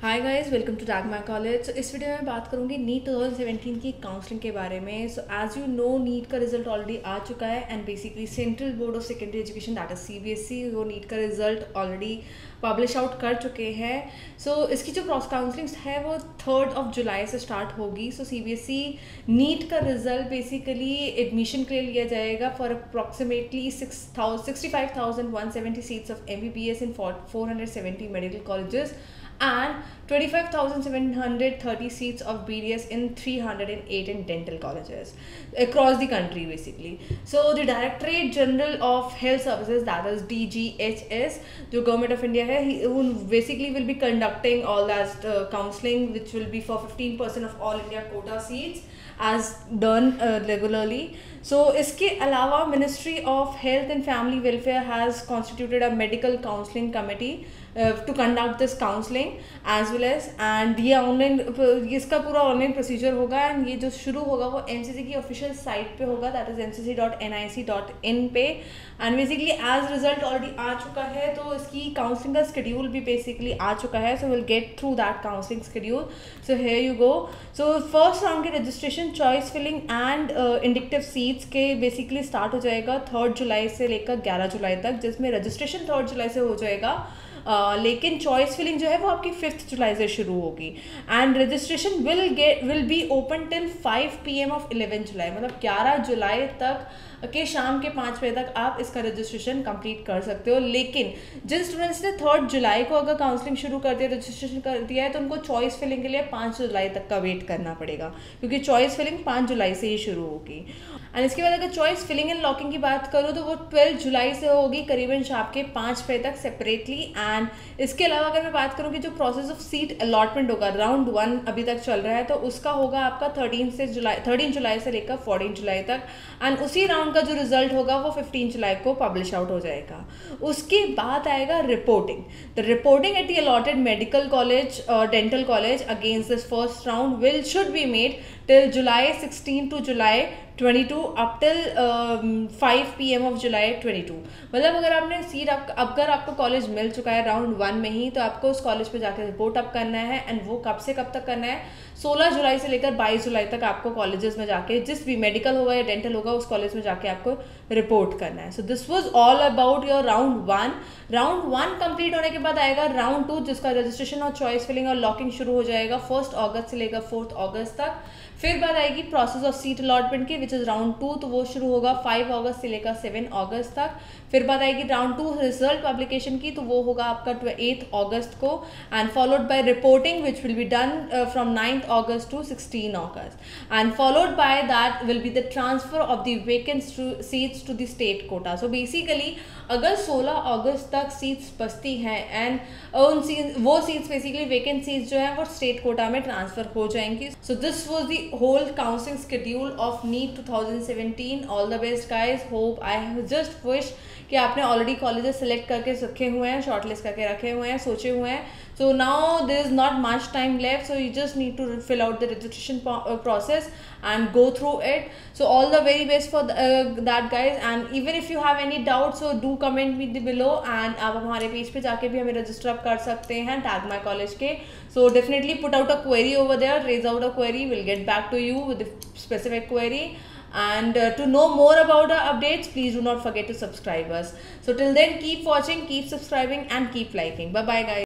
Hi guys, welcome to tag my college. So इस video में बात करूंगी नीट 2017 की काउंसलिंग के बारे में। So as you know, NEET का रिजल्ट ऑलरेडी आ चुका है and basically central board of secondary education that is CBSE वो नीट का रिजल्ट ऑलरेडी पब्लिश आउट कर चुके हैं। सो इसकी जो क्रॉस काउंसलिंग है वो 3 जुलाई से स्टार्ट होगी। सो सीबीएसई नीट का रिजल्ट बेसिकली एडमिशन के लिए लिया जाएगा for approximately 65,170 seats of MBBS in 470 medical colleges and 25,730 seats of BDS in 308 in dental colleges across the country basically. So the Directorate General of Health Services, that is DGHS, जो Government of India है, who basically will be conducting all that counseling, which will be for 15% of all India quota seats as done regularly. So इसके अलावा Ministry of Health and Family Welfare has constituted a medical counseling committee to conduct this counseling as well as, and ये online, इसका पूरा online procedure होगा and ये जो शुरू होगा वो एनसीसी की ऑफिशियल साइट पे होगा, दैट इज ncc.nic.in पे। And basically as result already आ चुका है तो इसकी काउंसलिंग का शेड्यूल भी बेसिकली आ चुका है। So will get through that counselling schedule. So here you go. So first round के registration, choice filling and indicative seats के बेसिकली स्टार्ट हो जाएगा 3 जुलाई से लेकर 11 जुलाई तक, जिसमें रजिस्ट्रेशन 3 जुलाई से हो जाएगा, लेकिन चॉइस फिलिंग जो है वो आपकी 5 जुलाई से शुरू होगी and registration will be open till 5 PM of 11 जुलाई, मतलब 11 जुलाई तक के शाम के 5 बजे तक आप इसका रजिस्ट्रेशन कंप्लीट कर सकते हो। लेकिन जिन स्टूडेंट्स ने 3 जुलाई को अगर काउंसलिंग शुरू कर दिया, रजिस्ट्रेशन कर दिया है, तो उनको चॉइस फिलिंग के लिए 5 जुलाई तक का वेट करना पड़ेगा, क्योंकि चॉइस फिलिंग 5 जुलाई से ही शुरू होगी। एंड इसके बाद अगर चॉइस फिलिंग एंड लॉकिंग की बात करूँ तो वो 12 जुलाई से होगी करीबन शाम के 5 बजे तक सेपरेटली। एंड इसके अलावा अगर मैं बात करूँ कि जो प्रोसेस ऑफ सीट अलॉटमेंट होगा, राउंड 1 अभी तक चल रहा है, तो उसका होगा आपका 13 जुलाई से लेकर 14 जुलाई तक। एंड उसी राउंड का जो रिजल्ट होगा वो 15 जुलाई को पब्लिश आउट हो जाएगा। उसके बाद आएगा reporting. The reporting at the allotted medical college और dental college against this first round should be made till July 16 to July 22 up till 5 PM of July 22। मतलब अगर आपने सीट अगर आपको कॉलेज मिल चुका है राउंड 1 में ही, तो आपको उस कॉलेज पे जाकर रिपोर्ट अप करना है। एंड वो कब से कब तक करना है? 16 जुलाई से लेकर 22 जुलाई तक आपको कॉलेजेस में जाके, जिस भी मेडिकल होगा या डेंटल होगा, उस कॉलेज में जाके आपको रिपोर्ट करना है। So this was all about your round 1। Round 1 complete होने के बाद आएगा राउंड 2, जिसका रजिस्ट्रेशन और चॉइस फिलिंग और लॉकिंग शुरू हो जाएगा 1 अगस्त से लेकर 4 अगस्त तक। फिर बात आएगी प्रोसेस ऑफ सीट अलॉटमेंट की, विच इज राउंड 2, तो वो शुरू होगा 5 अगस्त से लेकर 7 अगस्त तक। फिर बात आएगी राउंड 2 रिजल्ट पब्लिकेशन की, तो वो होगा आपका 8 अगस्त को, and followed by reporting which will be done from 9 August to 16 August, and followed by that will be the transfer of the vacant seats to the state quota. So basically अगर 16 अगस्त तक seats बचती हैं and वो seats basically vacant seats जो हैं वो state quota में transfer हो जाएंगी। So this was the whole counseling schedule of NEET 2017. All the best guys. Hope I just wish कि आपने ऑलरेडी कॉलेजेस सेलेक्ट करके रखे हुए हैं, शॉर्टलिस्ट करके रखे हुए हैं, सोचे हुए हैं। So now there is not much time left, so you just need to fill out the registration process and go through it. So all the very best for that guys. And even if you have any doubt, so do comment with below, एंड आप हमारे page पे जाके भी हमें register up कर सकते हैं टैग माय कॉलेज के। So definitely put out a query over there, raise out a query, will get back to you with specific query. And to know more about our updates, please do not forget to subscribe us. So till then, keep watching, keep subscribing, and keep liking. Bye bye guys.